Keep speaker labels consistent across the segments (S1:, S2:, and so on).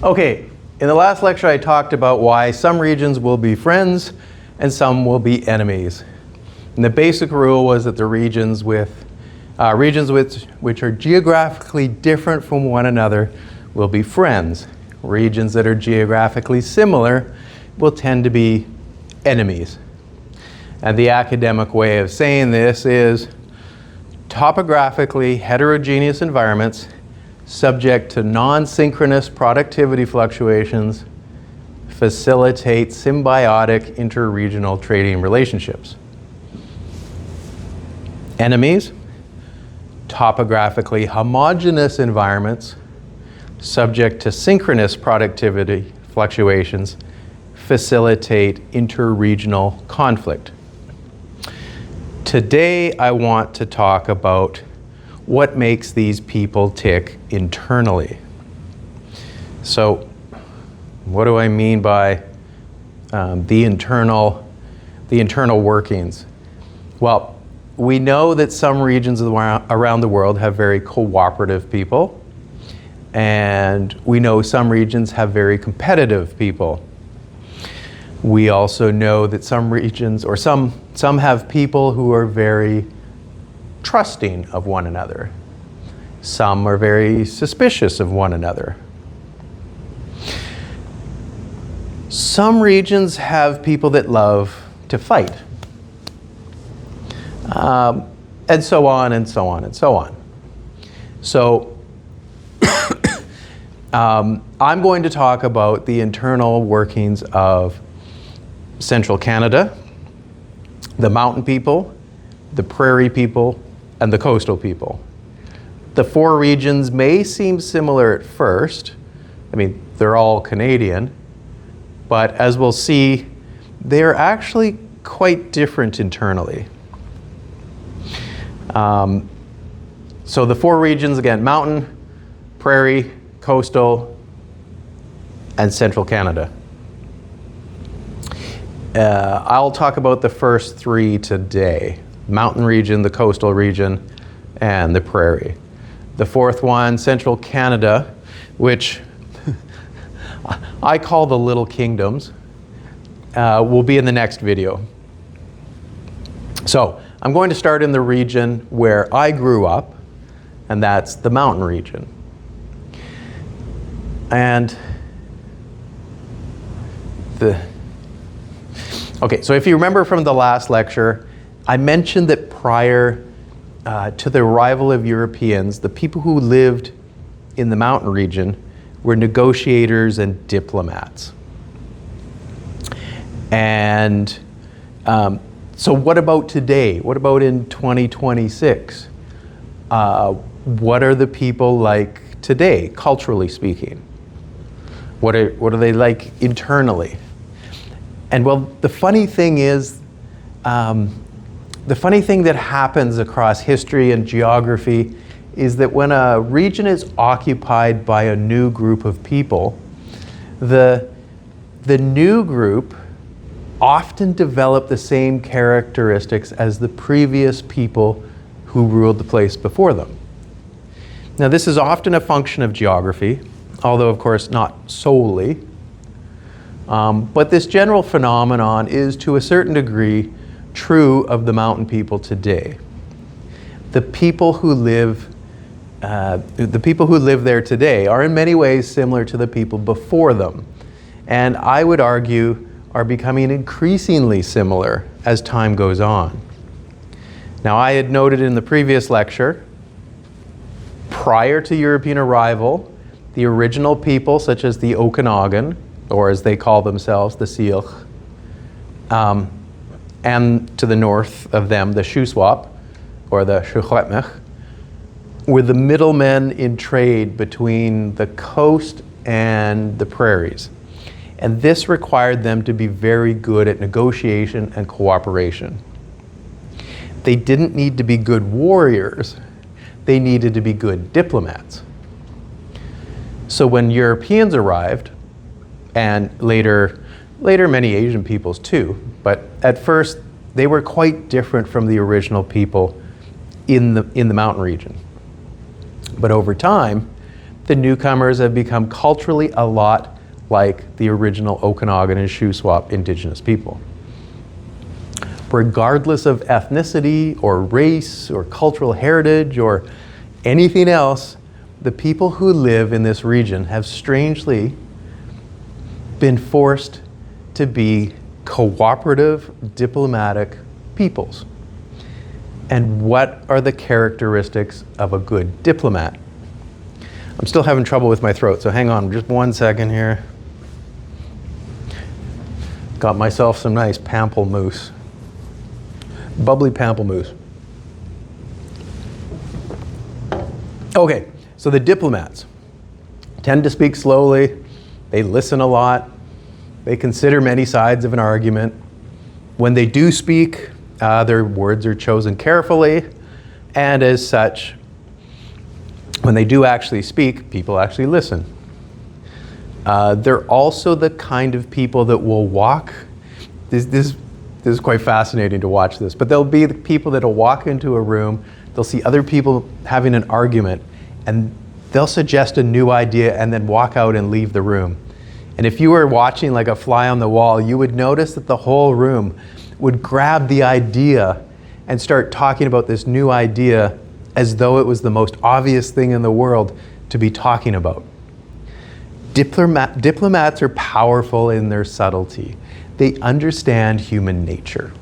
S1: Okay, in the last lecture I talked about why some regions will be friends and some will be enemies. And the basic rule was that the regions which are geographically different from one another will be friends. Regions that are geographically similar will tend to be enemies. And the academic way of saying this is topographically heterogeneous environments subject to non-synchronous productivity fluctuations facilitate symbiotic interregional trading relationships. Enemies, topographically homogeneous environments subject to synchronous productivity fluctuations facilitate interregional conflict. Today I want to talk about what makes these people tick internally. So what do I mean by the internal workings? Well, we know that some regions around the world have very cooperative people, and we know some regions have very competitive people. We also know that some regions, or some have people who are very trusting of one another. Some are very suspicious of one another. Some regions have people that love to fight. And so on and so on and so on. So I'm going to talk about the internal workings of Central Canada, the mountain people, the prairie people, and the coastal people. The four regions may seem similar at first. I mean, they're all Canadian, but as we'll see, they're actually quite different internally. So the four regions, again, mountain, prairie, coastal, and Central Canada. I'll talk about the first three today: mountain region, the coastal region, and the prairie. The fourth one, Central Canada, which I call the Little Kingdoms, will be in the next video. So I'm going to start in the region where I grew up, and that's the mountain region. And okay, so if you remember from the last lecture, I mentioned that prior to the arrival of Europeans, the people who lived in the mountain region were negotiators and diplomats. And so what about today? What about in 2026? What are the people like today, culturally speaking? What are they like internally? And well, the funny thing is, the funny thing that happens across history and geography is that when a region is occupied by a new group of people, the new group often develop the same characteristics as the previous people who ruled the place before them. Now, this is often a function of geography, although of course not solely. But this general phenomenon is to a certain degree true of the mountain people today. The people who live there today are in many ways similar to the people before them, and I would argue are becoming increasingly similar as time goes on. Now, I had noted in the previous lecture, prior to European arrival, the original people, such as the Okanagan, or as they call themselves, the Syilx, and to the north of them, the Shuswap, or the Secwepemc, were the middlemen in trade between the coast and the prairies. And this required them to be very good at negotiation and cooperation. They didn't need to be good warriors. They needed to be good diplomats. So when Europeans arrived, and later many Asian peoples too, but at first they were quite different from the original people in the mountain region. But over time, the newcomers have become culturally a lot like the original Okanagan and Shuswap Indigenous people. Regardless of ethnicity or race or cultural heritage or anything else, the people who live in this region have strangely been forced to be cooperative, diplomatic peoples. And what are the characteristics of a good diplomat? I'm still having trouble with my throat, so hang on just 1 second here. Got myself some nice pamplemousse. Bubbly pamplemousse. Okay, so the diplomats tend to speak slowly, they listen a lot, they consider many sides of an argument. When they do speak, their words are chosen carefully, and as such, when they do actually speak, people actually listen. They're also the kind of people that will walk. This is quite fascinating to watch this, but there'll be the people that will walk into a room, they'll see other people having an argument, and they'll suggest a new idea and then walk out and leave the room. And if you were watching like a fly on the wall, you would notice that the whole room would grab the idea and start talking about this new idea as though it was the most obvious thing in the world to be talking about. Diplomats are powerful in their subtlety. They understand human nature.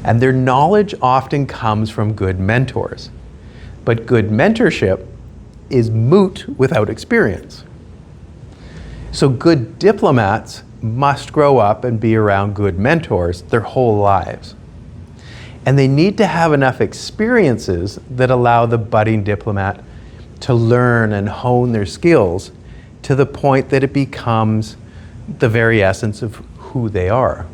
S1: And their knowledge often comes from good mentors. But good mentorship is moot without experience. So good diplomats must grow up and be around good mentors their whole lives. And they need to have enough experiences that allow the budding diplomat to learn and hone their skills to the point that it becomes the very essence of who they are.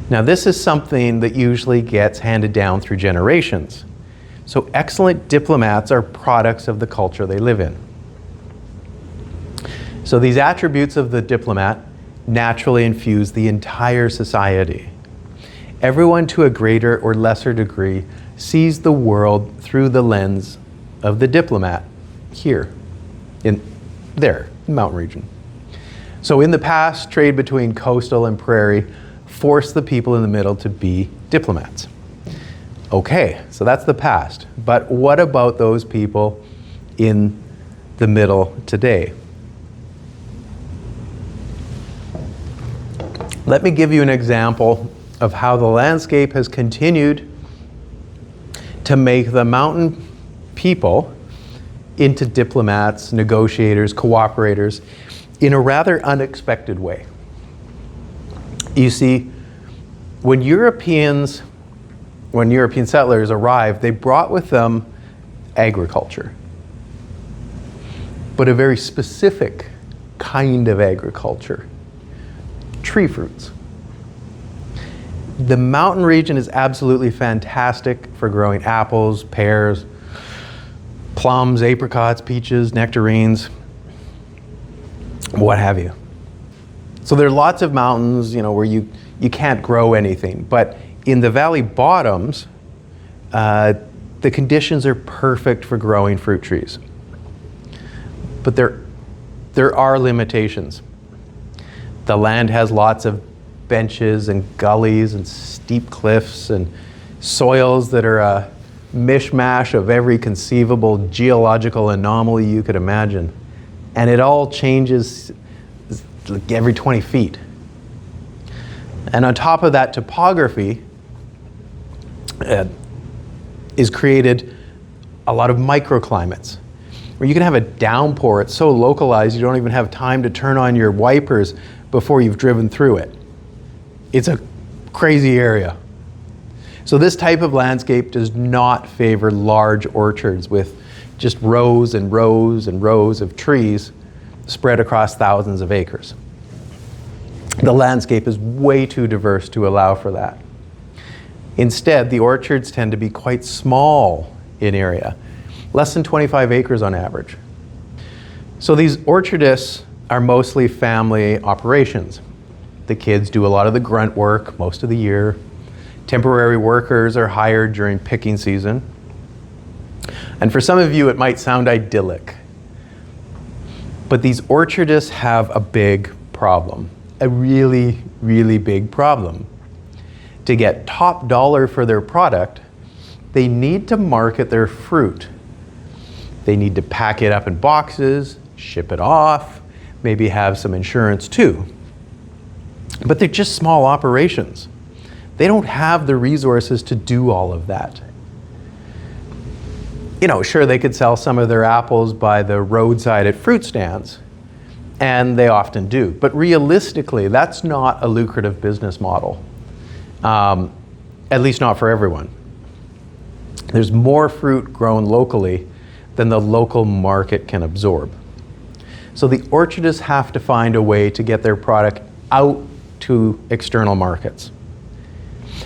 S1: Now, this is something that usually gets handed down through generations. So excellent diplomats are products of the culture they live in. So these attributes of the diplomat naturally infuse the entire society. Everyone to a greater or lesser degree sees the world through the lens of the diplomat here, in the mountain region. So in the past, trade between coastal and prairie forced the people in the middle to be diplomats. Okay, so that's the past. But what about those people in the middle today? Let me give you an example of how the landscape has continued to make the mountain people into diplomats, negotiators, cooperators in a rather unexpected way. You see, when European settlers arrived, they brought with them agriculture, but a very specific kind of agriculture. Tree fruits. The mountain region is absolutely fantastic for growing apples, pears, plums, apricots, peaches, nectarines, what have you. So there are lots of mountains, where you can't grow anything, but in the valley bottoms, the conditions are perfect for growing fruit trees. But there are limitations. The land has lots of benches and gullies and steep cliffs and soils that are a mishmash of every conceivable geological anomaly you could imagine. And it all changes like every 20 feet. And on top of that, topography is created a lot of microclimates where you can have a downpour. It's so localized you don't even have time to turn on your wipers before you've driven through it. It's a crazy area. So this type of landscape does not favor large orchards with just rows and rows and rows of trees spread across thousands of acres. The landscape is way too diverse to allow for that. Instead, the orchards tend to be quite small in area, less than 25 acres on average. So these orchardists are mostly family operations. The kids do a lot of the grunt work most of the year. Temporary workers are hired during picking season. And for some of you, it might sound idyllic. But these orchardists have a big problem, a really, really big problem. To get top dollar for their product, they need to market their fruit. They need to pack it up in boxes, ship it off, maybe have some insurance too. But they're just small operations. They don't have the resources to do all of that. You know, sure, they could sell some of their apples by the roadside at fruit stands, and they often do. But realistically, that's not a lucrative business model, at least not for everyone. There's more fruit grown locally than the local market can absorb. So the orchardists have to find a way to get their product out to external markets.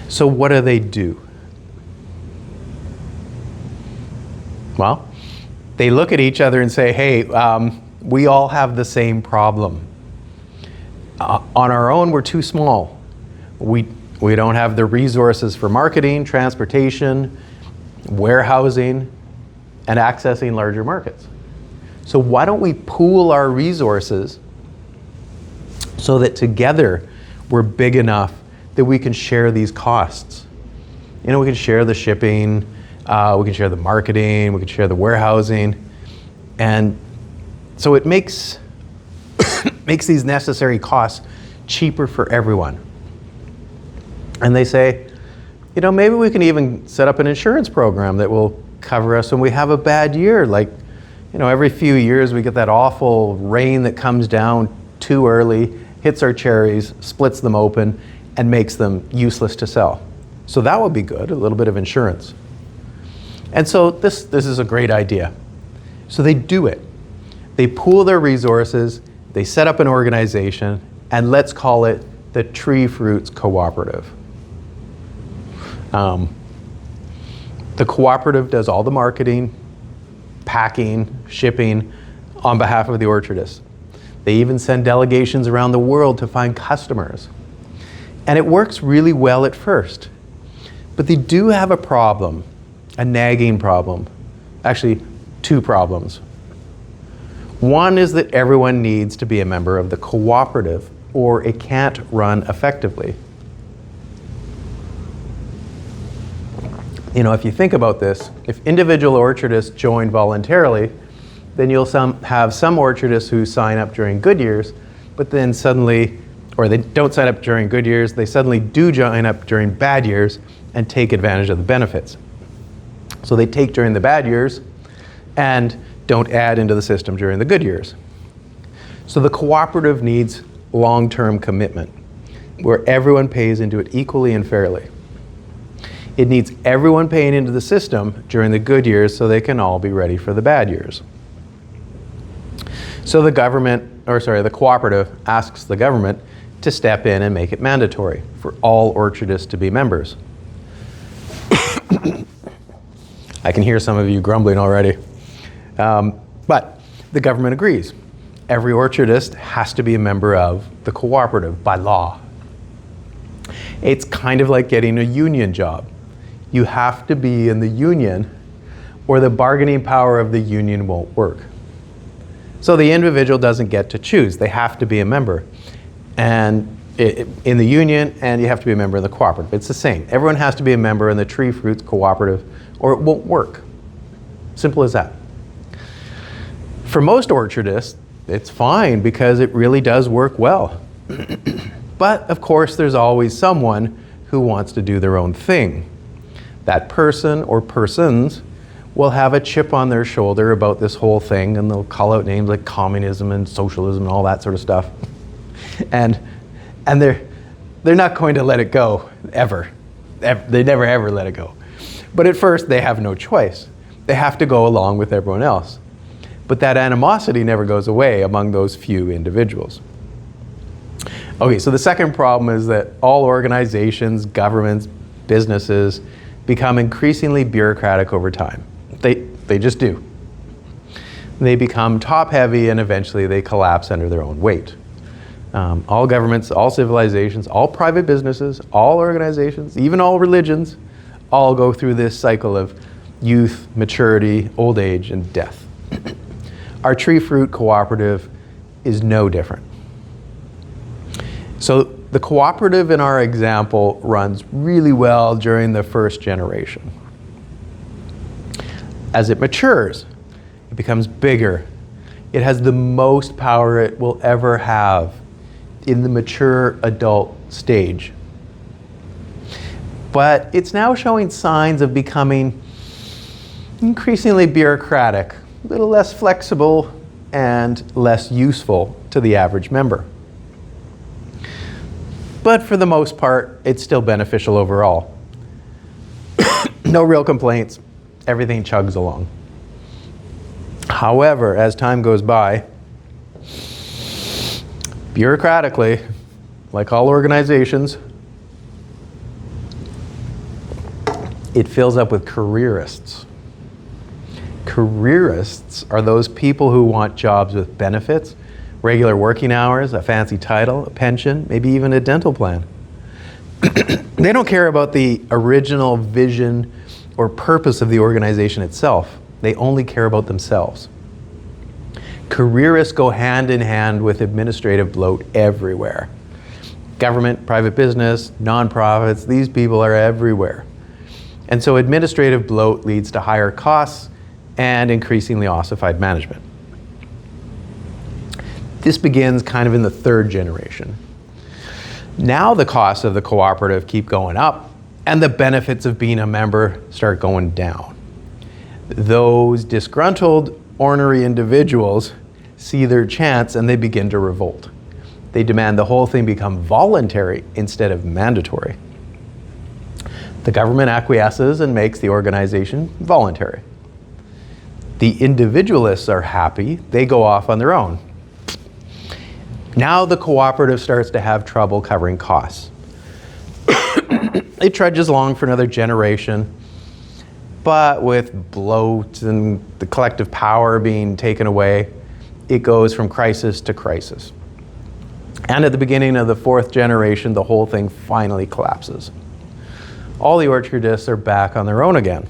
S1: So what do? Well, they look at each other and say, hey, we all have the same problem. On our own, we're too small. We don't have the resources for marketing, transportation, warehousing, and accessing larger markets. So why don't we pool our resources so that together we're big enough that we can share these costs? You know, we can share the shipping, we can share the marketing, we can share the warehousing, and so it makes these necessary costs cheaper for everyone. And they say, you know, maybe we can even set up an insurance program that will cover us when we have a bad year. Like, you know, every few years we get that awful rain that comes down too early, hits our cherries, splits them open, and makes them useless to sell. So that would be good, a little bit of insurance. And so this is a great idea. So they do it. They pool their resources, they set up an organization, and let's call it the Tree Fruits Cooperative. The cooperative does all the marketing, packing, shipping on behalf of the orchardists. They even send delegations around the world to find customers. And it works really well at first. But they do have a problem, a nagging problem. Actually, two problems. One is that everyone needs to be a member of the cooperative, or it can't run effectively. You know, if you think about this, if individual orchardists join voluntarily, then you'll have some orchardists who sign up during good years, but then suddenly, or they don't sign up during good years, they suddenly do join up during bad years and take advantage of the benefits. So they take during the bad years and don't add into the system during the good years. So the cooperative needs long-term commitment, where everyone pays into it equally and fairly. It needs everyone paying into the system during the good years so they can all be ready for the bad years. So the cooperative asks the government to step in and make it mandatory for all orchardists to be members. I can hear some of you grumbling already. But the government agrees. Every orchardist has to be a member of the cooperative by law. It's kind of like getting a union job. You have to be in the union or the bargaining power of the union won't work. So the individual doesn't get to choose. They have to be a member and in the union, and you have to be a member of the cooperative. It's the same. Everyone has to be a member in the Tree Fruits Cooperative or it won't work. Simple as that. For most orchardists, it's fine because it really does work well. But of course, there's always someone who wants to do their own thing. That person or persons will have a chip on their shoulder about this whole thing, and they'll call out names like communism and socialism and all that sort of stuff. And they're not going to let it go, ever. They never ever let it go. But at first, they have no choice. They have to go along with everyone else. But that animosity never goes away among those few individuals. Okay, so the second problem is that all organizations, governments, businesses become increasingly bureaucratic over time. They just do. They become top-heavy and eventually they collapse under their own weight. All governments, all civilizations, all private businesses, all organizations, even all religions, all go through this cycle of youth, maturity, old age, and death. Our tree fruit cooperative is no different. So the cooperative in our example runs really well during the first generation. As it matures, it becomes bigger. It has the most power it will ever have in the mature adult stage. But it's now showing signs of becoming increasingly bureaucratic, a little less flexible and less useful to the average member. But for the most part, it's still beneficial overall. No real complaints, everything chugs along. However, as time goes by, bureaucratically, like all organizations, it fills up with careerists. Careerists are those people who want jobs with benefits, regular working hours, a fancy title, a pension, maybe even a dental plan. They don't care about the original vision or purpose of the organization itself. They only care about themselves. Careerists go hand in hand with administrative bloat everywhere. Government, private business, nonprofits, these people are everywhere. And so administrative bloat leads to higher costs and increasingly ossified management. This begins kind of in the third generation. Now the costs of the cooperative keep going up and the benefits of being a member start going down. Those disgruntled, ornery individuals see their chance and they begin to revolt. They demand the whole thing become voluntary instead of mandatory. The government acquiesces and makes the organization voluntary. The individualists are happy, they go off on their own. Now the cooperative starts to have trouble covering costs. It trudges along for another generation, but with bloat and the collective power being taken away, it goes from crisis to crisis. And at the beginning of the fourth generation, the whole thing finally collapses. All the orchardists are back on their own again.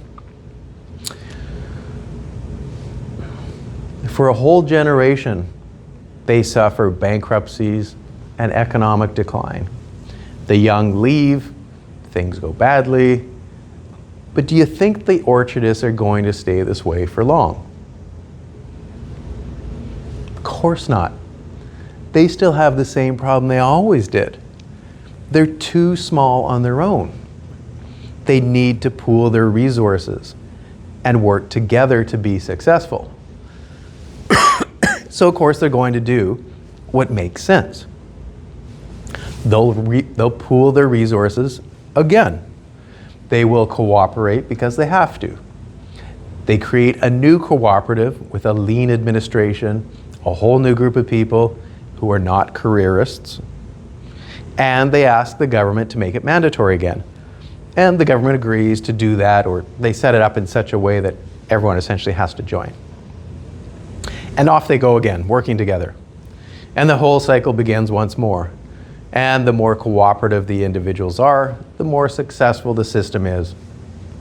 S1: For a whole generation, they suffer bankruptcies and economic decline. The young leave, things go badly. But do you think the orchardists are going to stay this way for long? Of course not. They still have the same problem they always did. They're too small on their own. They need to pool their resources and work together to be successful. So of course they're going to do what makes sense. They'll pool their resources again. They will cooperate because they have to. They create a new cooperative with a lean administration, a whole new group of people who are not careerists, and they ask the government to make it mandatory again. And the government agrees to do that, or they set it up in such a way that everyone essentially has to join. And off they go again, working together. And the whole cycle begins once more. And the more cooperative the individuals are, the more successful the system is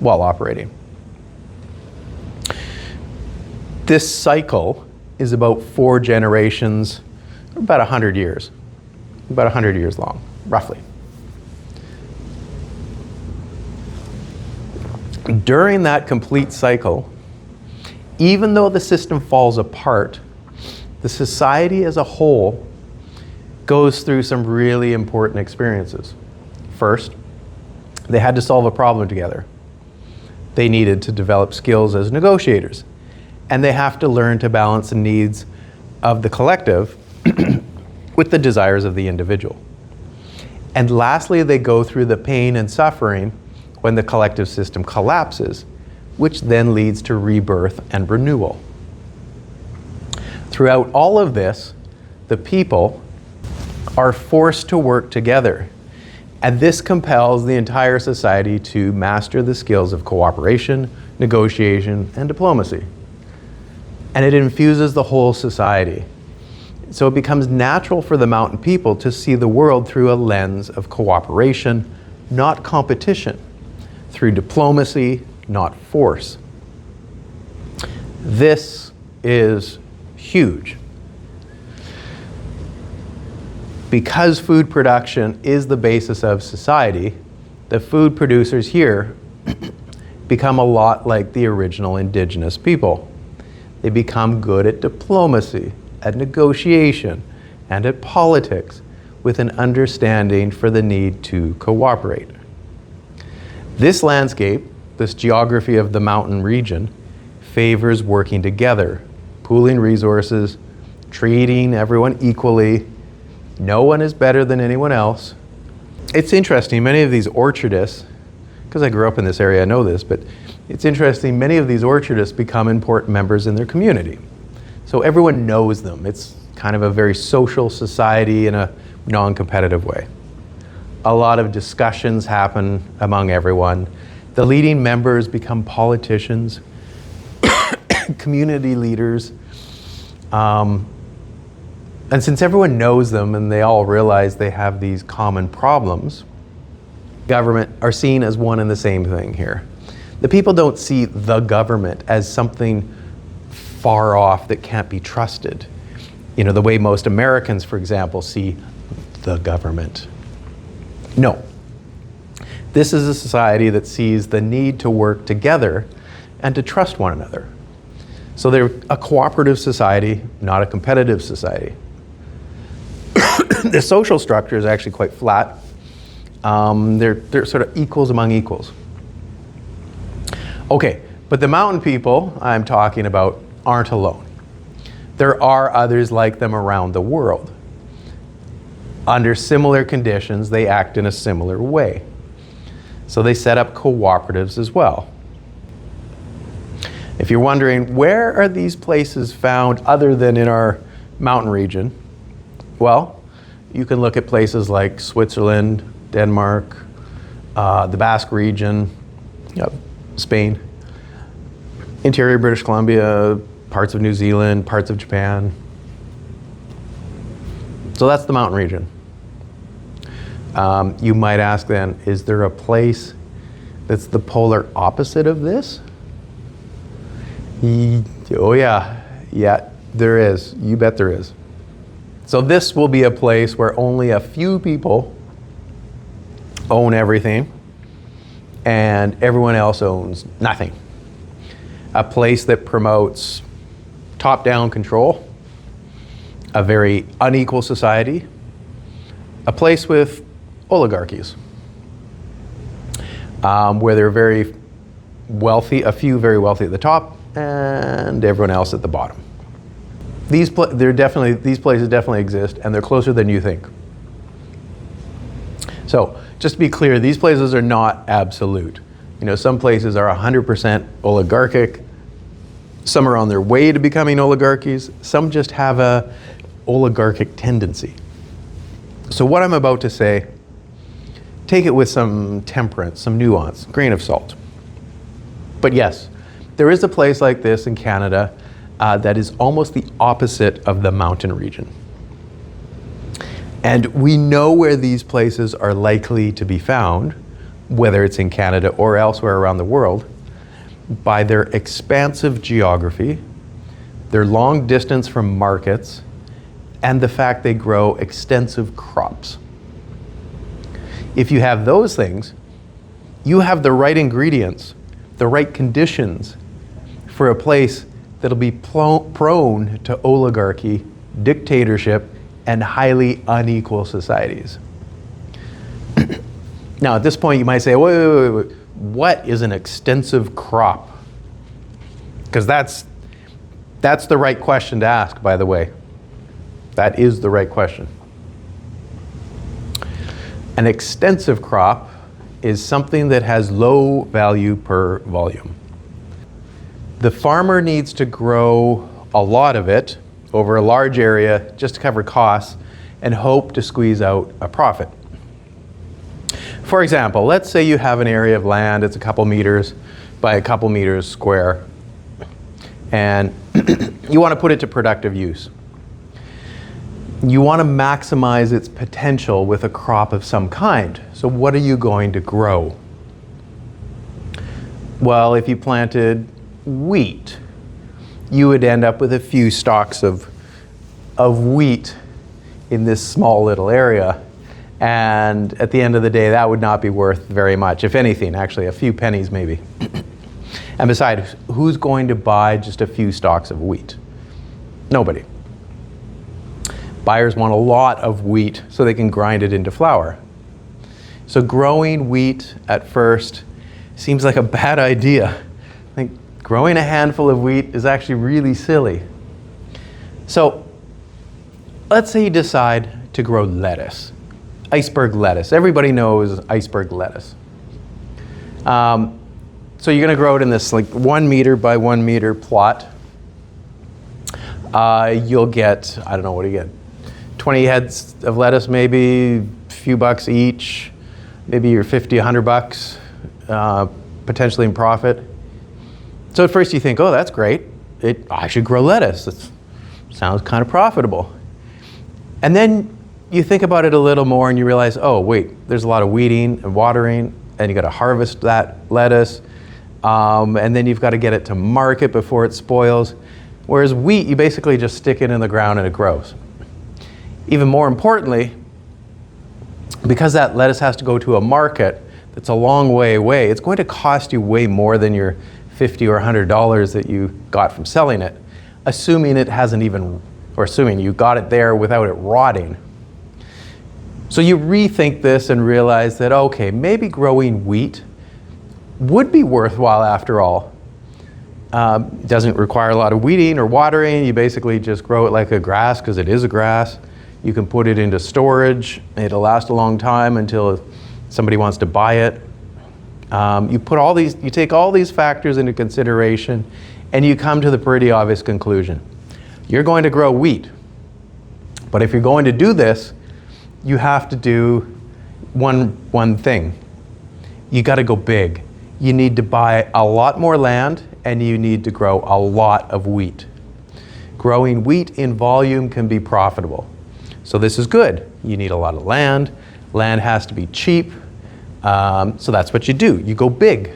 S1: while operating. This cycle is about 4 generations, about 100 years. About 100 years long, roughly. During that complete cycle, even though the system falls apart, the society as a whole goes through some really important experiences. First, they had to solve a problem together. They needed to develop skills as negotiators, and they have to learn to balance the needs of the collective with the desires of the individual. And lastly, they go through the pain and suffering when the collective system collapses, which then leads to rebirth and renewal. Throughout all of this, the people are forced to work together, and this compels the entire society to master the skills of cooperation, negotiation, and diplomacy. And it infuses the whole society. So it becomes natural for the mountain people to see the world through a lens of cooperation, not competition, through diplomacy, not force. This is huge. Because food production is the basis of society, the food producers here become a lot like the original indigenous people. They become good at diplomacy, at negotiation, and at politics, with an understanding for the need to cooperate. This landscape, this geography of the mountain region, favors working together, pooling resources, treating everyone equally. No one is better than anyone else. It's interesting, many of these orchardists, because I grew up in this area, I know this, but it's interesting, many of these orchardists become important members in their community. So everyone knows them. It's kind of a very social society in a non-competitive way. A lot of discussions happen among everyone. The leading members become politicians, community leaders. And since everyone knows them and they all realize they have these common problems, government are seen as one and the same thing here. The people don't see the government as something far off that can't be trusted. You know, the way most Americans, for example, see the government. No. This is a society that sees the need to work together and to trust one another. So they're a cooperative society, not a competitive society. The social structure is actually quite flat. They're sort of equals among equals. Okay, but the mountain people I'm talking about aren't alone. There are others like them around the world. Under similar conditions, they act in a similar way. So they set up cooperatives as well. If you're wondering, where are these places found other than in our mountain region? Well, you can look at places like Switzerland, Denmark, the Basque region, Spain, interior British Columbia, parts of New Zealand, parts of Japan. So that's the mountain region. You might ask then, is there a place that's the polar opposite of this? Oh yeah, there is. You bet there is. So this will be a place where only a few people own everything and everyone else owns nothing. A place that promotes top-down control, a very unequal society, a place with oligarchies, where they're very wealthy, a few very wealthy at the top, and everyone else at the bottom. These places definitely exist, and they're closer than you think. So, just to be clear, these places are not absolute. You know, some places are 100% oligarchic, some are on their way to becoming oligarchies, some just have a oligarchic tendency. So what I'm about to say, take it with some temperance, some nuance, grain of salt. But yes, there is a place like this in Canada that is almost the opposite of the mountain region. And we know where these places are likely to be found, whether it's in Canada or elsewhere around the world, by their expansive geography, their long distance from markets, and the fact they grow extensive crops. If you have those things, you have the right ingredients, the right conditions for a place that'll be prone to oligarchy, dictatorship, and highly unequal societies. Now, at this point, you might say, wait, what is an extensive crop? Because that's the right question to ask, by the way. That is the right question. An extensive crop is something that has low value per volume. The farmer needs to grow a lot of it over a large area just to cover costs and hope to squeeze out a profit. For example, let's say you have an area of land, it's a couple meters by a couple meters square, and you want to put it to productive use. You want to maximize its potential with a crop of some kind. So what are you going to grow? Well, if you planted wheat, you would end up with a few stalks of wheat in this small little area. And at the end of the day, that would not be worth very much, if anything, actually, a few pennies maybe. And besides, who's going to buy just a few stalks of wheat? Nobody. Buyers want a lot of wheat so they can grind it into flour. So growing wheat at first seems like a bad idea. I think growing a handful of wheat is actually really silly. So let's say you decide to grow lettuce. Iceberg lettuce. Everybody knows iceberg lettuce. So you're going to grow it in this like 1 meter by 1 meter plot. You'll get, I don't know, what do you get? 20 heads of lettuce, maybe a few bucks each. Maybe you're 50, 100 bucks, potentially in profit. So at first you think, oh, that's great. I should grow lettuce. That sounds kind of profitable. And then you think about it a little more and you realize, oh, wait, there's a lot of weeding and watering, and you got to harvest that lettuce. And then you've got to get it to market before it spoils. Whereas wheat, you basically just stick it in the ground and it grows. Even more importantly, because that lettuce has to go to a market that's a long way away, it's going to cost you way more than your $50 or $100 that you got from selling it, assuming you got it there without it rotting. So you rethink this and realize that, okay, maybe growing wheat would be worthwhile after all. It doesn't require a lot of weeding or watering. You basically just grow it like a grass because it is a grass. You can put it into storage. It'll last a long time until somebody wants to buy it. You take all these factors into consideration and you come to the pretty obvious conclusion. You're going to grow wheat. But if you're going to do this, you have to do one thing. You got to go big. You need to buy a lot more land and you need to grow a lot of wheat. Growing wheat in volume can be profitable. So this is good. You need a lot of land. Land has to be cheap. So that's what you do. You go big.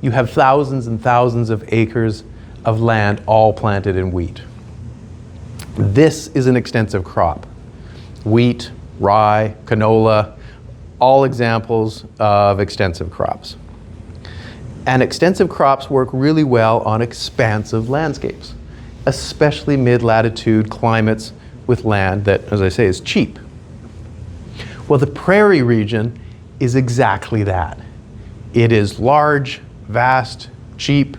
S1: You have thousands and thousands of acres of land all planted in wheat. This is an extensive crop. Wheat, rye, canola, all examples of extensive crops. And extensive crops work really well on expansive landscapes, especially mid-latitude climates with land that, as I say, is cheap. Well, the prairie region is exactly that. It is large, vast, cheap,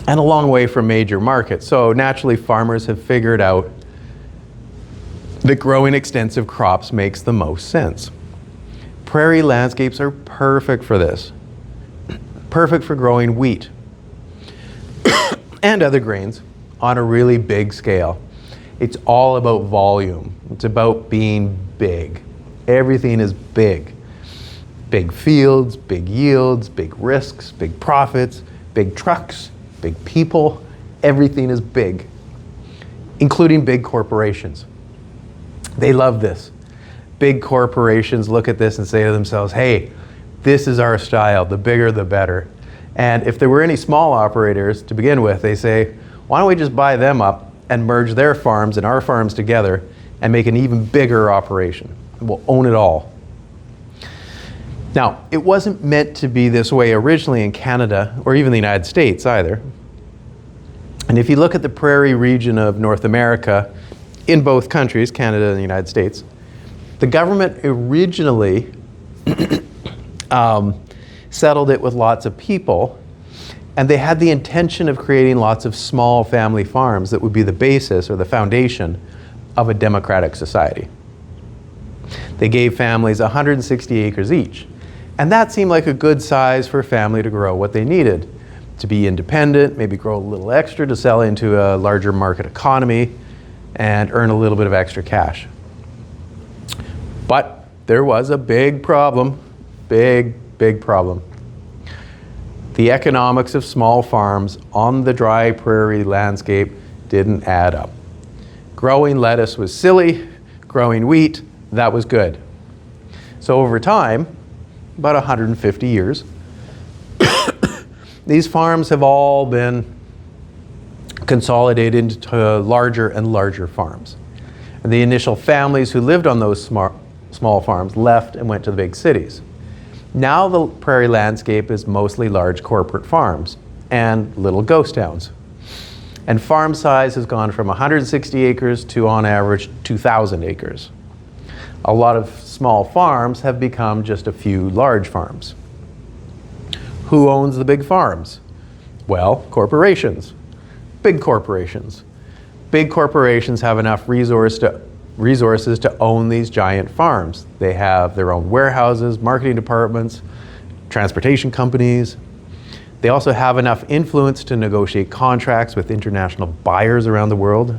S1: and a long way from major markets. So naturally, farmers have figured out that growing extensive crops makes the most sense. Prairie landscapes are perfect for this. Perfect for growing wheat and other grains on a really big scale. It's all about volume. It's about being big. Everything is big. Big fields, big yields, big risks, big profits, big trucks, big people. Everything is big, including big corporations. They love this. Big corporations look at this and say to themselves, hey, this is our style, the bigger the better. And if there were any small operators to begin with, they say, why don't we just buy them up and merge their farms and our farms together and make an even bigger operation. We'll own it all. Now, it wasn't meant to be this way originally in Canada or even the United States either. And if you look at the prairie region of North America, in both countries, Canada and the United States, the government originally settled it with lots of people, and they had the intention of creating lots of small family farms that would be the basis or the foundation of a democratic society. They gave families 160 acres each, and that seemed like a good size for a family to grow what they needed, to be independent, maybe grow a little extra to sell into a larger market economy and earn a little bit of extra cash. But there was a big problem, big problem. The economics of small farms on the dry prairie landscape didn't add up. Growing lettuce was silly, growing wheat, that was good. So over time, about 150 years, these farms have all been consolidated into larger and larger farms. And the initial families who lived on those small farms left and went to the big cities. Now the prairie landscape is mostly large corporate farms and little ghost towns. And farm size has gone from 160 acres to, on average, 2,000 acres. A lot of small farms have become just a few large farms. Who owns the big farms? Well, corporations. Big corporations. Big corporations have enough resources to own these giant farms. They have their own warehouses, marketing departments, transportation companies. They also have enough influence to negotiate contracts with international buyers around the world.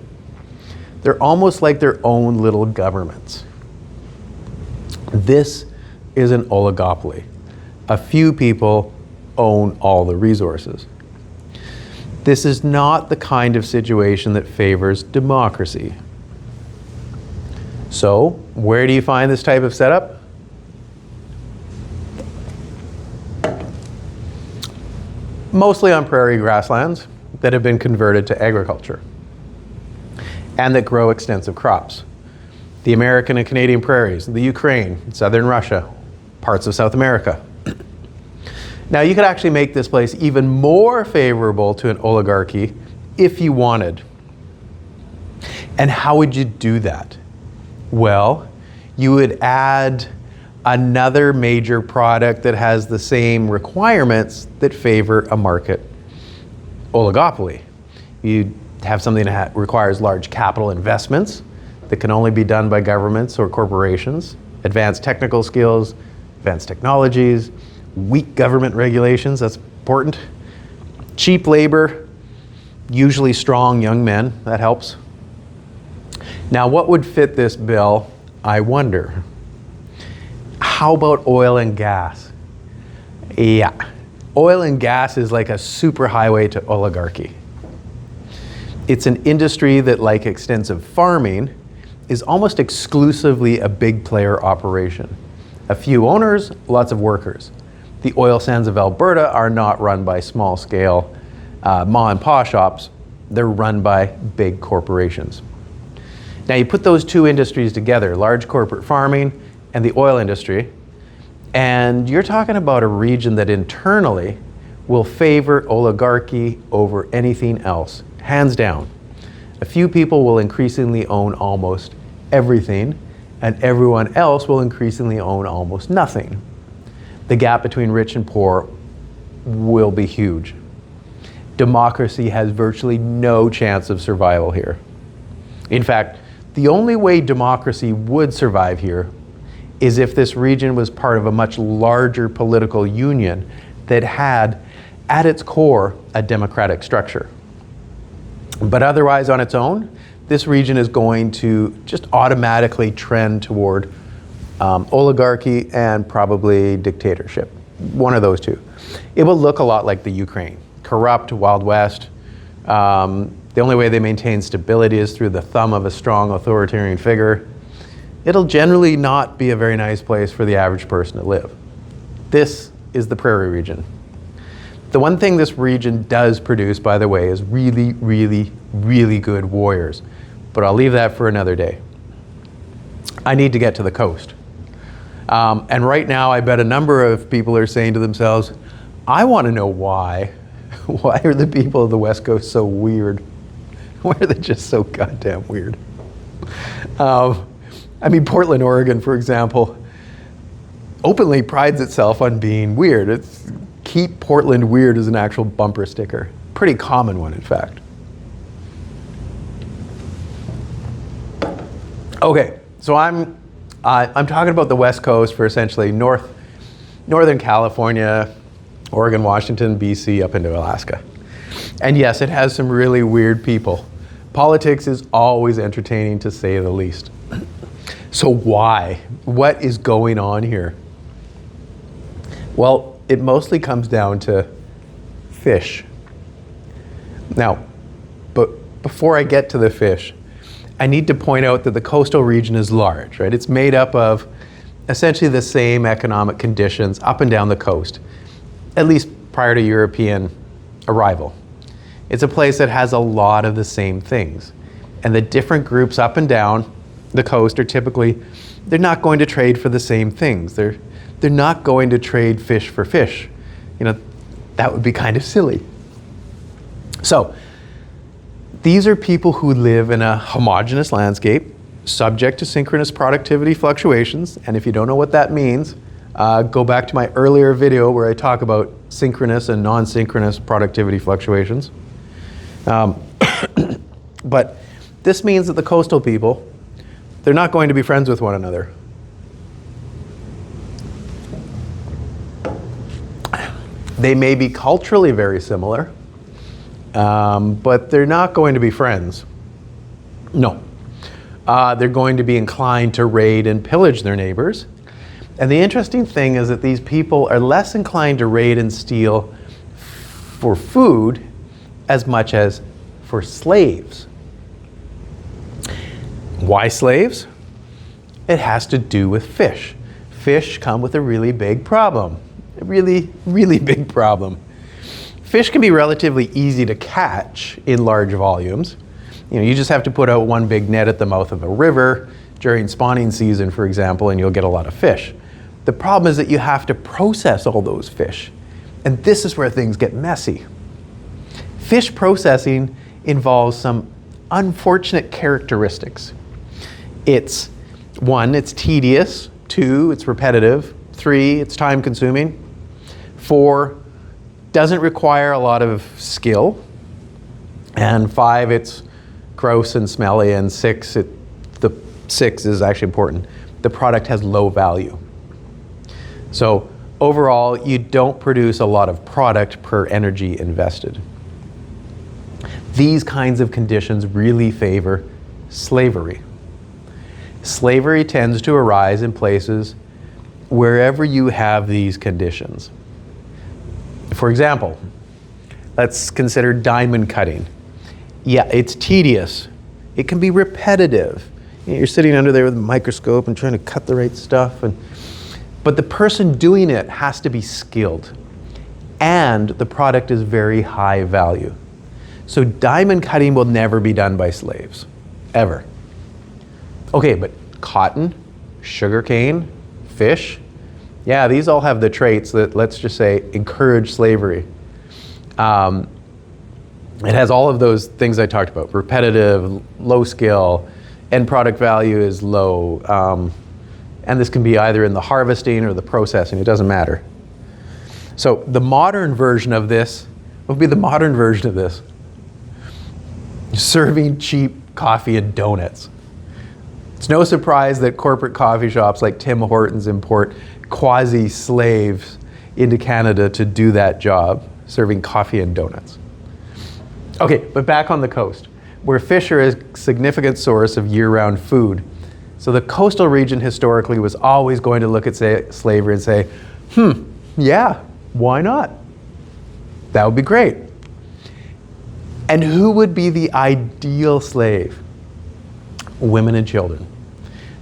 S1: They're almost like their own little governments. This is an oligopoly. A few people own all the resources. This is not the kind of situation that favors democracy. So, where do you find this type of setup? Mostly on prairie grasslands that have been converted to agriculture and that grow extensive crops. The American and Canadian prairies, the Ukraine, southern Russia, parts of South America. Now you could actually make this place even more favorable to an oligarchy if you wanted. And how would you do that? Well, you would add another major product that has the same requirements that favor a market oligopoly. You'd have something that requires large capital investments that can only be done by governments or corporations, advanced technical skills, advanced technologies, weak government regulations, that's important, cheap labor, usually strong young men, that helps. Now, what would fit this bill, I wonder? How about oil and gas? Yeah, oil and gas is like a superhighway to oligarchy. It's an industry that, like extensive farming, is almost exclusively a big player operation. A few owners, lots of workers. The oil sands of Alberta are not run by small scale ma and pa shops, they're run by big corporations. Now you put those two industries together, large corporate farming and the oil industry, and you're talking about a region that internally will favor oligarchy over anything else, hands down. A few people will increasingly own almost everything, and everyone else will increasingly own almost nothing. The gap between rich and poor will be huge. Democracy has virtually no chance of survival here. In fact, the only way democracy would survive here is if this region was part of a much larger political union that had, at its core, a democratic structure. But otherwise, on its own, this region is going to just automatically trend toward oligarchy and probably dictatorship. One of those two. It will look a lot like the Ukraine. Corrupt, Wild West. The only way they maintain stability is through the thumb of a strong authoritarian figure. It'll generally not be a very nice place for the average person to live. This is the Prairie region. The one thing this region does produce, by the way, is really, really, really good warriors. But I'll leave that for another day. I need to get to the coast. And right now, I bet a number of people are saying to themselves, I want to know why. Why are the people of the West Coast so weird? Why are they just so goddamn weird? I mean, Portland, Oregon, for example, openly prides itself on being weird. It's Keep Portland Weird is an actual bumper sticker. Pretty common one, in fact. Okay, so I'm talking about the West Coast for essentially Northern California, Oregon, Washington, BC, up into Alaska. And yes, it has some really weird people. Politics is always entertaining, to say the least. So why? What is going on here? Well, it mostly comes down to fish. Now, but before I get to the fish, I need to point out that the coastal region is large, right? It's made up of essentially the same economic conditions up and down the coast, at least prior to European arrival. It's a place that has a lot of the same things. And the different groups up and down the coast are typically, they're not going to trade for the same things. They're not going to trade fish for fish. You know, that would be kind of silly. So, these are people who live in a homogeneous landscape, subject to synchronous productivity fluctuations. And if you don't know what that means, go back to my earlier video where I talk about synchronous and non-synchronous productivity fluctuations. But this means that the coastal people, they're not going to be friends with one another. They may be culturally very similar, but they're not going to be friends. No. They're going to be inclined to raid and pillage their neighbors. And the interesting thing is that these people are less inclined to raid and steal for food as much as for slaves. Why slaves? It has to do with fish. Fish come with a really big problem. A really, really big problem. Fish can be relatively easy to catch in large volumes. You know, you just have to put out one big net at the mouth of a river during spawning season, for example, and you'll get a lot of fish. The problem is that you have to process all those fish. And this is where things get messy. Fish processing involves some unfortunate characteristics. It's 1, it's tedious. 2, it's repetitive. 3, it's time consuming. 4, doesn't require a lot of skill. And 5, it's gross and smelly. And 6, the 6 is actually important. The product has low value. So overall, you don't produce a lot of product per energy invested. These kinds of conditions really favor slavery. Slavery tends to arise in places wherever you have these conditions. For example, let's consider diamond cutting. Yeah, it's tedious. It can be repetitive. You're sitting under there with a microscope and trying to cut the right stuff. But the person doing it has to be skilled. And the product is very high value. So diamond cutting will never be done by slaves, ever. Okay, but cotton, sugarcane, fish, yeah, these all have the traits that, let's just say, encourage slavery. It has all of those things I talked about: repetitive, low skill, end product value is low. And this can be either in the harvesting or the processing, it doesn't matter. So the modern version of this, what would be the modern version of this? Serving cheap coffee and donuts. It's no surprise that corporate coffee shops like Tim Hortons import quasi-slaves into Canada to do that job, serving coffee and donuts. Okay, but back on the coast, where fish are a significant source of year-round food. So the coastal region historically was always going to look at slavery and say, yeah, why not? That would be great. And who would be the ideal slave? Women and children.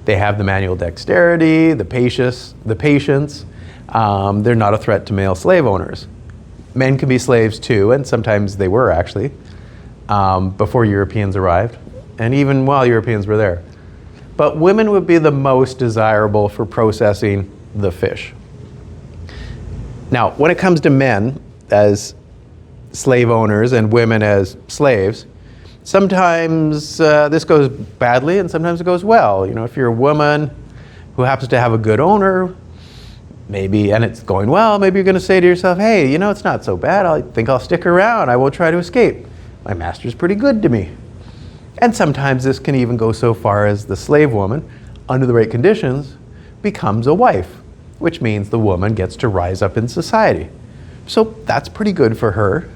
S1: They have the manual dexterity, the patience. They're not a threat to male slave owners. Men can be slaves too, and sometimes they were actually, before Europeans arrived, and even while Europeans were there. But women would be the most desirable for processing the fish. Now, when it comes to men as slave owners and women as slaves, sometimes this goes badly and sometimes it goes well. You know, if you're a woman who happens to have a good owner, maybe, and it's going well, maybe you're going to say to yourself, hey, you know, it's not so bad. I think I'll stick around. I won't try to escape. My master's pretty good to me. And sometimes this can even go so far as the slave woman, under the right conditions, becomes a wife, which means the woman gets to rise up in society. So that's pretty good for her.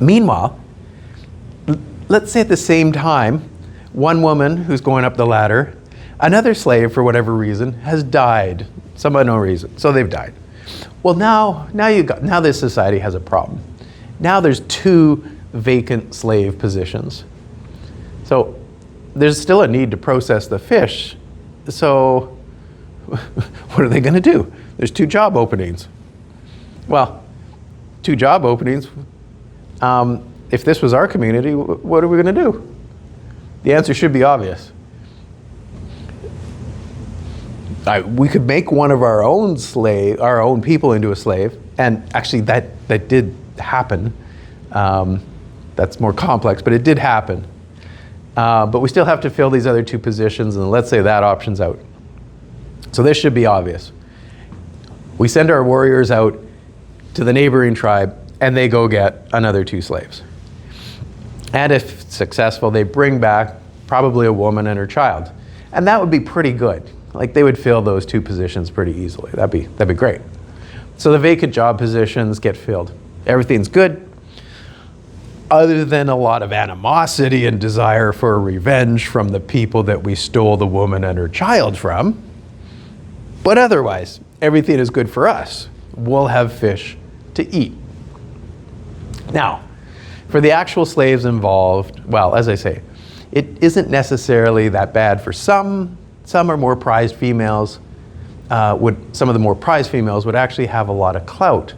S1: Meanwhile, let's say at the same time, one woman who's going up the ladder, another slave, for whatever reason, has died. Some unknown reason. So they've died. Well, now this society has a problem. Now there's 2 vacant slave positions. So there's still a need to process the fish. So what are they going to do? There's 2 job openings. Well, 2 job openings. If this was our community, what are we going to do? The answer should be obvious. We could make one of our own people into a slave, and actually that did happen. That's more complex, but it did happen. But we still have to fill these other two positions, and let's say that option's out. So this should be obvious. We send our warriors out to the neighboring tribe, and they go get another 2 slaves. And if successful, they bring back probably a woman and her child. And that would be pretty good. Like, they would fill those 2 positions pretty easily. That'd be great. So the vacant job positions get filled. Everything's good, other than a lot of animosity and desire for revenge from the people that we stole the woman and her child from. But otherwise, everything is good for us. We'll have fish to eat. Now, for the actual slaves involved, well, as I say, it isn't necessarily that bad for some. Some are more prized females. Some of the more prized females would actually have a lot of clout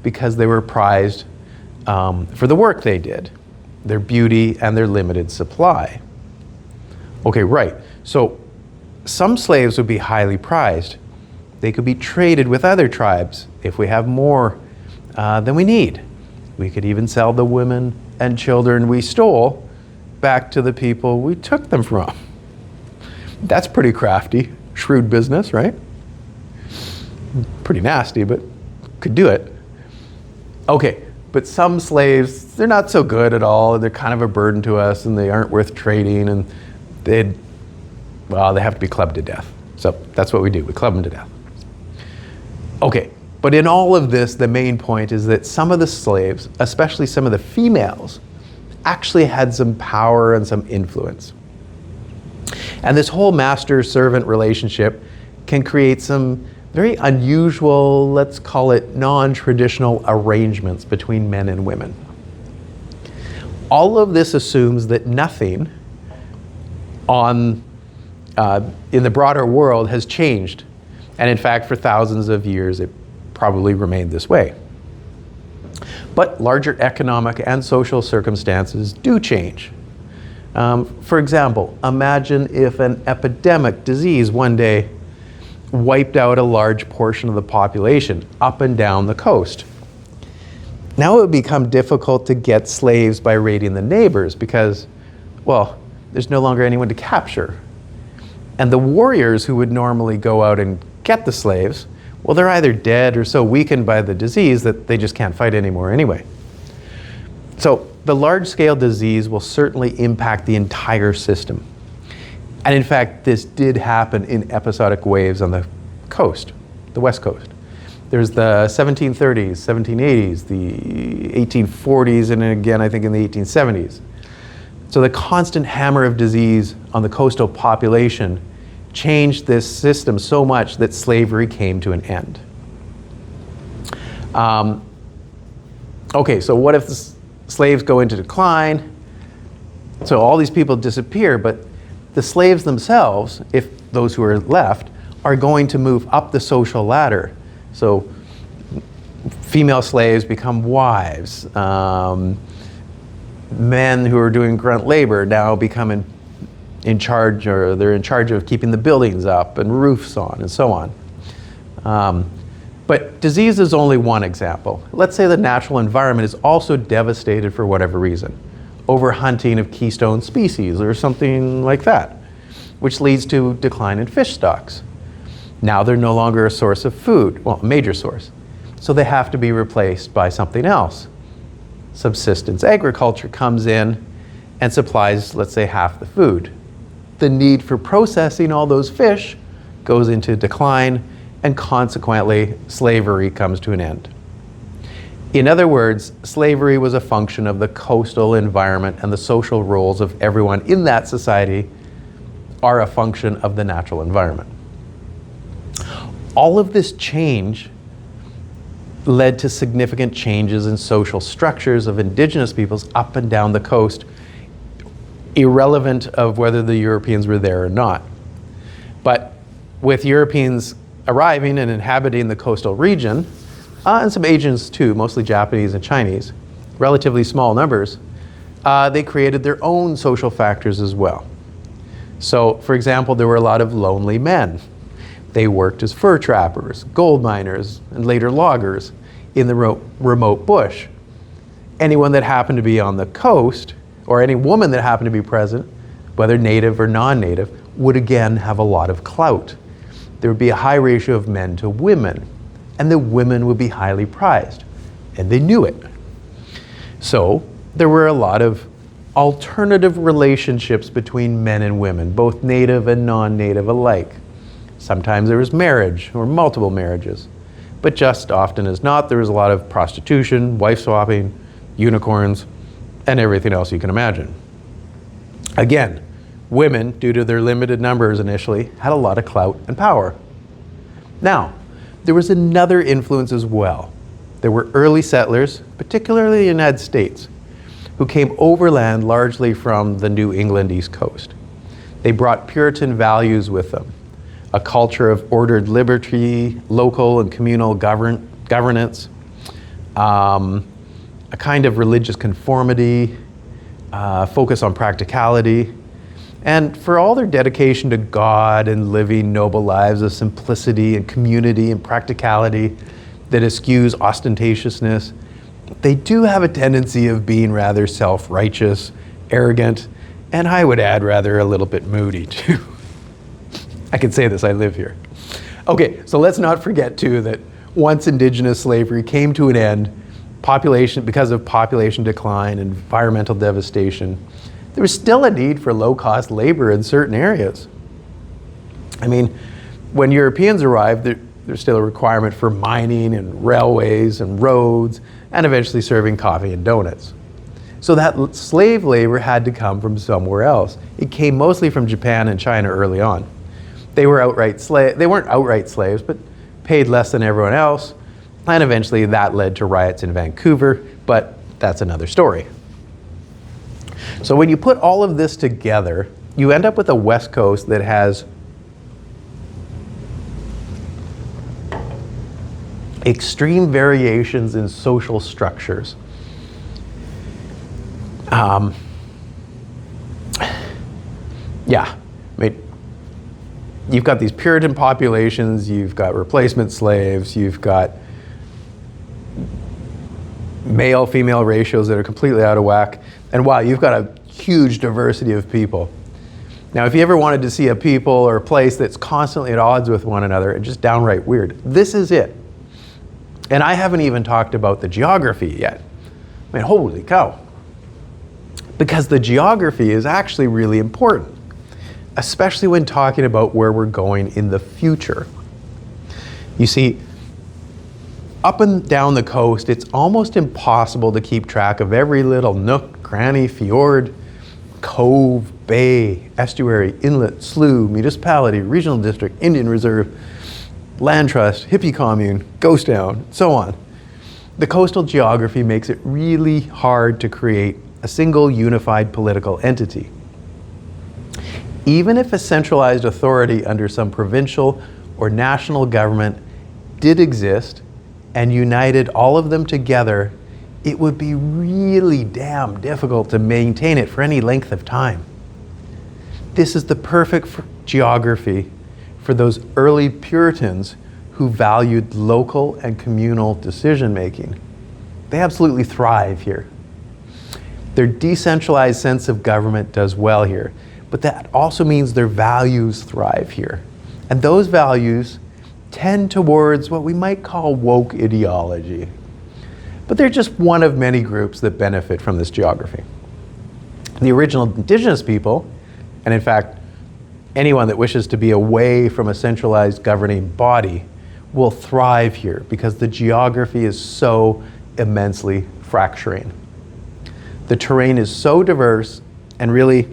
S1: because they were prized for the work they did, their beauty and their limited supply. Okay, right. So some slaves would be highly prized. They could be traded with other tribes if we have more than we need. We could even sell the women and children we stole back to the people we took them from. That's pretty crafty, shrewd business, right? Pretty nasty, but could do it. Okay, but some slaves, they're not so good at all. They're kind of a burden to us, and they aren't worth trading, and they have to be clubbed to death. So that's what we do. We club them to death. Okay, but in all of this, the main point is that some of the slaves, especially some of the females, actually had some power and some influence. And this whole master-servant relationship can create some very unusual, let's call it non-traditional arrangements between men and women. All of this assumes that nothing in the broader world has changed. And in fact, for thousands of years, it probably remained this way. But larger economic and social circumstances do change. For example, imagine if an epidemic disease one day wiped out a large portion of the population up and down the coast. Now it would become difficult to get slaves by raiding the neighbors because, well, there's no longer anyone to capture. And the warriors who would normally go out and get the slaves, well, they're either dead or so weakened by the disease that they just can't fight anymore anyway. So the large-scale disease will certainly impact the entire system. And in fact, this did happen in episodic waves on the coast, the West Coast. There's the 1730s, 1780s, the 1840s, and again, I think in the 1870s. So the constant hammer of disease on the coastal population changed this system so much that slavery came to an end. Okay, so what if the slaves go into decline? So all these people disappear, but the slaves themselves, if those who are left, are going to move up the social ladder. So female slaves become wives. Men who are doing grunt labor now become in charge, or they're in charge of keeping the buildings up and roofs on and so on. But disease is only one example. Let's say the natural environment is also devastated for whatever reason. Overhunting of keystone species or something like that, which leads to decline in fish stocks. Now they're no longer a source of food, well, a major source. So they have to be replaced by something else. Subsistence agriculture comes in and supplies, let's say, half the food. The need for processing all those fish goes into decline, and consequently, slavery comes to an end. In other words, slavery was a function of the coastal environment, and the social roles of everyone in that society are a function of the natural environment. All of this change led to significant changes in social structures of indigenous peoples up and down the coast, irrelevant of whether the Europeans were there or not. But with Europeans arriving and inhabiting the coastal region, and some Asians too, mostly Japanese and Chinese, relatively small numbers, they created their own social factors as well. So, for example, there were a lot of lonely men. They worked as fur trappers, gold miners, and later loggers in the remote bush. Anyone that happened to be on the coast, or any woman that happened to be present, whether native or non-native, would again have a lot of clout. There would be a high ratio of men to women, and the women would be highly prized, and they knew it. So there were a lot of alternative relationships between men and women, both native and non-native alike. Sometimes there was marriage or multiple marriages, but just often as not, there was a lot of prostitution, wife swapping, unicorns, and everything else you can imagine. Again, women, due to their limited numbers initially, had a lot of clout and power. Now, there was another influence as well. There were early settlers, particularly in the United States, who came overland largely from the New England East Coast. They brought Puritan values with them, a culture of ordered liberty, local and communal governance, a kind of religious conformity, focus on practicality, and for all their dedication to God and living noble lives of simplicity and community and practicality that eschews ostentatiousness, they do have a tendency of being rather self-righteous, arrogant, and I would add rather a little bit moody too. I can say this, I live here. Okay, so let's not forget too that once indigenous slavery came to an end, because of population decline and environmental devastation, there was still a need for low-cost labor in certain areas. I mean, when Europeans arrived, there's still a requirement for mining and railways and roads, and eventually serving coffee and donuts. So that slave labor had to come from somewhere else. It came mostly from Japan and China early on. They weren't outright slaves, but paid less than everyone else, and eventually that led to riots in Vancouver, but that's another story. So when you put all of this together, you end up with a West Coast that has extreme variations in social structures. You've got these Puritan populations, you've got replacement slaves, you've got male-female ratios that are completely out of whack, and wow, you've got a huge diversity of people. Now, if you ever wanted to see a people or a place that's constantly at odds with one another and just downright weird, this is it. And I haven't even talked about the geography yet. I mean, holy cow. Because the geography is actually really important, especially when talking about where we're going in the future. You see, up and down the coast, it's almost impossible to keep track of every little nook, cranny, fjord, cove, bay, estuary, inlet, slough, municipality, regional district, Indian reserve, land trust, hippie commune, ghost town, so on. The coastal geography makes it really hard to create a single unified political entity. Even if a centralized authority under some provincial or national government did exist and united all of them together, it would be really damn difficult to maintain it for any length of time. This is the perfect geography for those early Puritans who valued local and communal decision-making. They absolutely thrive here. Their decentralized sense of government does well here, but that also means their values thrive here. And those values tend towards what we might call woke ideology. But they're just one of many groups that benefit from this geography. The original indigenous people, and in fact, anyone that wishes to be away from a centralized governing body, will thrive here because the geography is so immensely fracturing. The terrain is so diverse and really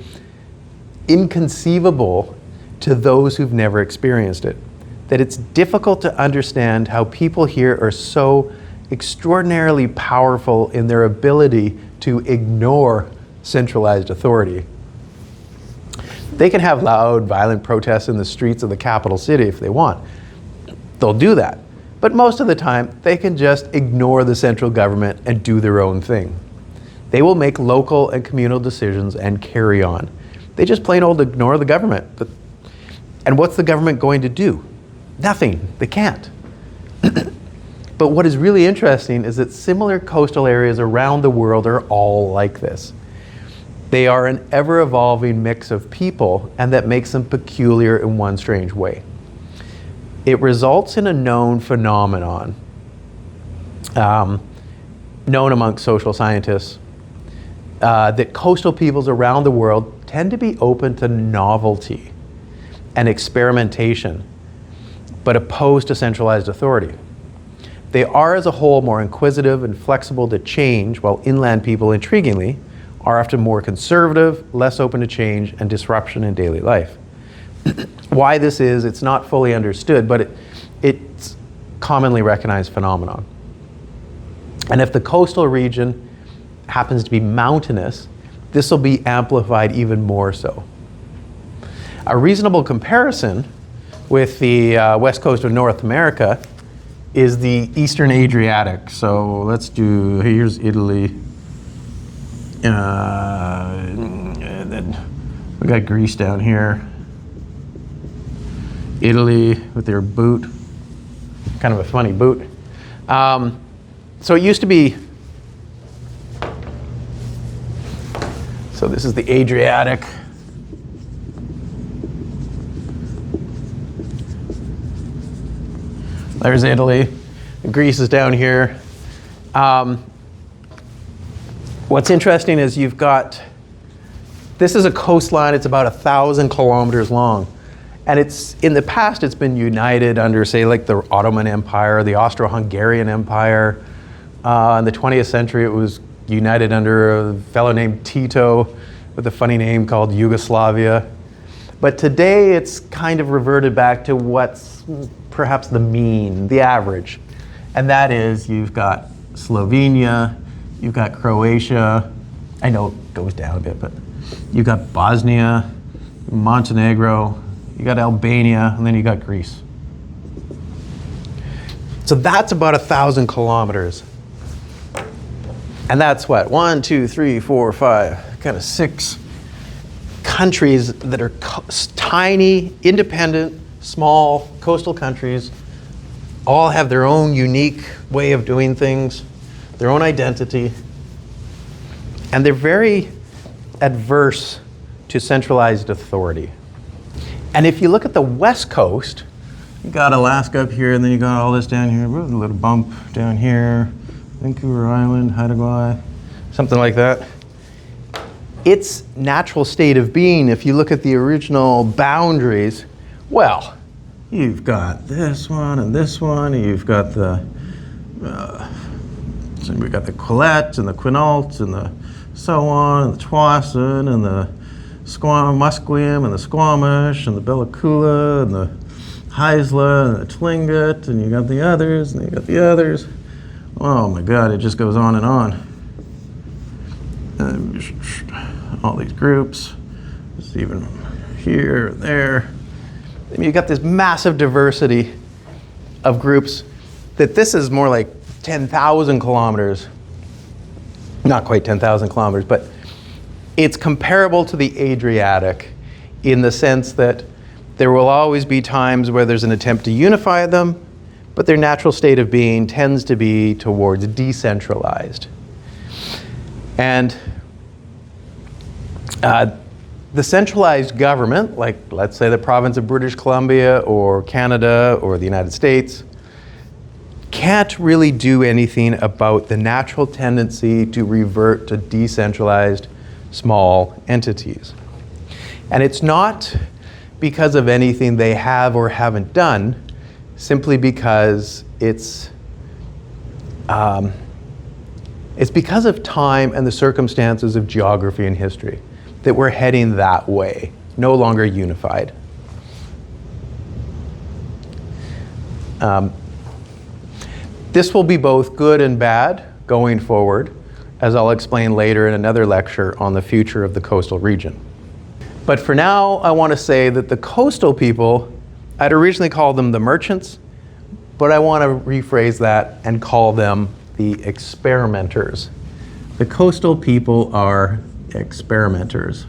S1: inconceivable to those who've never experienced it, that it's difficult to understand how people here are so extraordinarily powerful in their ability to ignore centralized authority. They can have loud, violent protests in the streets of the capital city if they want. They'll do that. But most of the time, they can just ignore the central government and do their own thing. They will make local and communal decisions and carry on. They just plain old ignore the government. And what's the government going to do? Nothing. They can't. But what is really interesting is that similar coastal areas around the world are all like this. They are an ever-evolving mix of people, and that makes them peculiar in one strange way. It results in a known phenomenon, known amongst social scientists, that coastal peoples around the world tend to be open to novelty and experimentation, but opposed to centralized authority. They are as a whole more inquisitive and flexible to change, while inland people, intriguingly, are often more conservative, less open to change and disruption in daily life. Why this is, it's not fully understood, but it's commonly recognized phenomenon. And if the coastal region happens to be mountainous, this will be amplified even more so. A reasonable comparison with the west coast of North America is the Eastern Adriatic. So let's do, here's Italy. And then we got Greece down here. Italy with their boot, kind of a funny boot. So it used to be, so this is the Adriatic. There's Italy. Greece is down here. What's interesting is you've got, this is a coastline, it's about 1,000 kilometers long. And it's, in the past, it's been united under, say, like the Ottoman Empire, the Austro-Hungarian Empire. In the 20th century, it was united under a fellow named Tito with a funny name called Yugoslavia. But today, it's kind of reverted back to what's perhaps the mean, the average. And that is, you've got Slovenia, you've got Croatia. I know it goes down a bit, but you've got Bosnia, Montenegro, you got Albania, and then you got Greece. So that's about 1,000 kilometers. And that's what, 1, 2, 3, 4, 5, kind of 6 countries that are tiny, independent, small coastal countries, all have their own unique way of doing things, their own identity, and they're very adverse to centralized authority. And if you look at the west coast, you got Alaska up here, and then you got all this down here, a little bump down here, Vancouver Island, Haida, something like that. Its natural state of being, if you look at the original boundaries, well, you've got this one, and you've got the, so we've got the Quillette, and the Quinault, and the so on, and the Tsawwassen, and the Musqueam, and the Squamish, and the Bellacoola, and the Haisla, and the Tlingit, and you got the others, and you got the others. Oh my God, it just goes on and on. And all these groups, it's even here, there. And you got this massive diversity of groups that this is more like 10,000 kilometers. Not quite 10,000 kilometers, but it's comparable to the Adriatic in the sense that there will always be times where there's an attempt to unify them, but their natural state of being tends to be towards decentralized. And the centralized government, like let's say the province of British Columbia or Canada or the United States, can't really do anything about the natural tendency to revert to decentralized small entities. And it's not because of anything they have or haven't done, simply because it's because of time and the circumstances of geography and history that we're heading that way, no longer unified. This will be both good and bad going forward, as I'll explain later in another lecture on the future of the coastal region. But for now, I want to say that the coastal people, I'd originally called them the merchants, but I want to rephrase that and call them the experimenters. The coastal people are experimenters.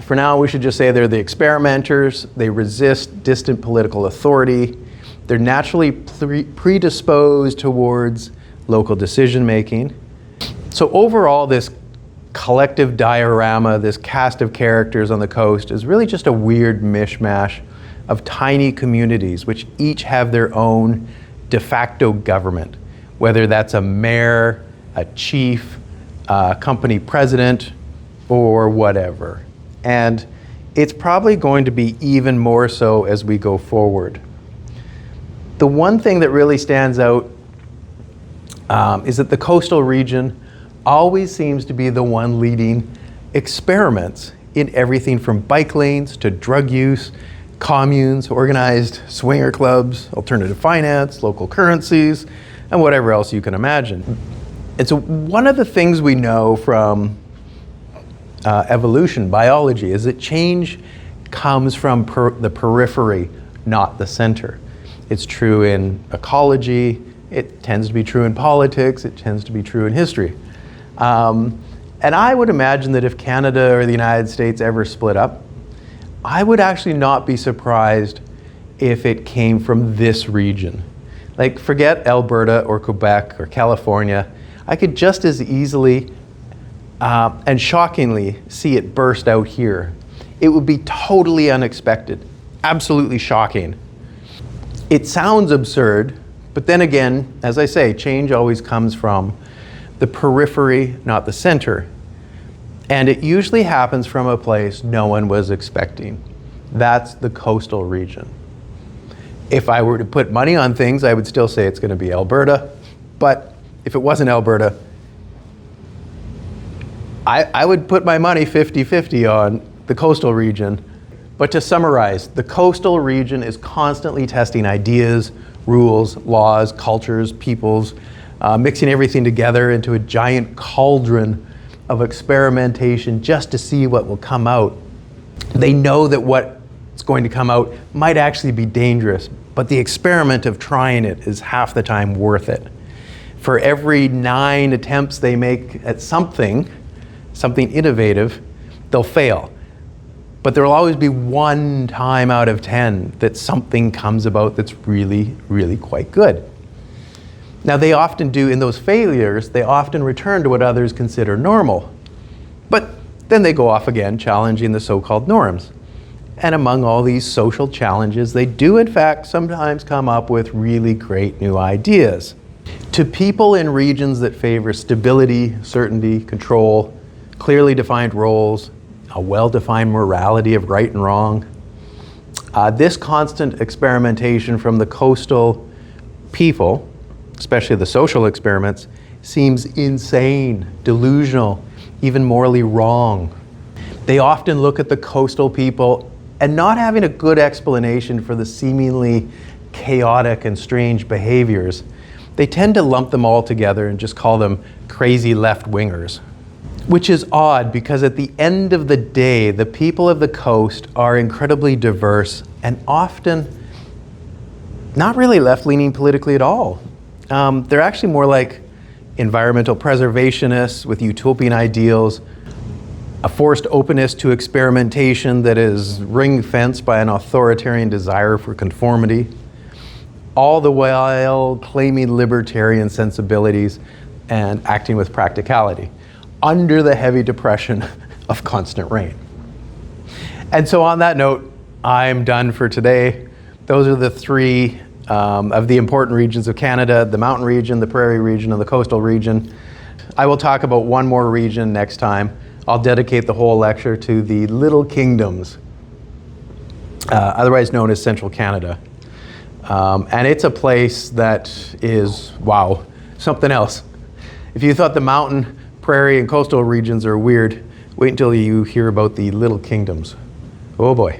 S1: For now, we should just say they're the experimenters. They resist distant political authority. They're naturally predisposed towards local decision making. So overall, this collective diorama, this cast of characters on the coast is really just a weird mishmash of tiny communities which each have their own de facto government, whether that's a mayor, a chief, a company president, or whatever. And it's probably going to be even more so as we go forward. The one thing that really stands out is that the coastal region always seems to be the one leading experiments in everything from bike lanes to drug use, communes, organized swinger clubs, alternative finance, local currencies, and whatever else you can imagine. And so one of the things we know from evolution, biology, is that change comes from the periphery, not the center. It's true in ecology, it tends to be true in politics, it tends to be true in history. And I would imagine that if Canada or the United States ever split up, I would actually not be surprised if it came from this region. Like, forget Alberta or Quebec or California. I could just as easily and shockingly see it burst out here. It would be totally unexpected, absolutely shocking. It sounds absurd, but then again, as I say, change always comes from the periphery, not the center. And it usually happens from a place no one was expecting. That's the coastal region. If I were to put money on things, I would still say it's going to be Alberta. But if it wasn't Alberta, I would put my money 50-50 on the coastal region. But to summarize, the coastal region is constantly testing ideas, rules, laws, cultures, peoples, mixing everything together into a giant cauldron of experimentation just to see what will come out. They know that what's going to come out might actually be dangerous, but the experiment of trying it is half the time worth it. For every 9 attempts they make at something innovative, they'll fail. But there will always be 1 time out of 10 that something comes about that's really, really quite good. Now, they often do, in those failures, they often return to what others consider normal. But then they go off again, challenging the so-called norms. And among all these social challenges, they do, in fact, sometimes come up with really great new ideas. To people in regions that favor stability, certainty, control, clearly defined roles, a well-defined morality of right and wrong, this constant experimentation from the coastal people, especially the social experiments, seems insane, delusional, even morally wrong. They often look at the coastal people and not having a good explanation for the seemingly chaotic and strange behaviors, they tend to lump them all together and just call them crazy left-wingers. Which is odd because at the end of the day, the people of the coast are incredibly diverse and often not really left-leaning politically at all. They're actually more like environmental preservationists with utopian ideals, a forced openness to experimentation that is ring-fenced by an authoritarian desire for conformity, all the while claiming libertarian sensibilities and acting with practicality under the heavy depression of constant rain. And so on that note, I'm done for today. Those are the 3 of the important regions of Canada: the mountain region, the prairie region, and the coastal region. I will talk about one more region next time. I'll dedicate the whole lecture to the Little Kingdoms, otherwise known as Central Canada. And it's a place that is, wow, something else. If you thought the mountain, prairie, and coastal regions are weird, wait until you hear about the Little Kingdoms. Oh boy.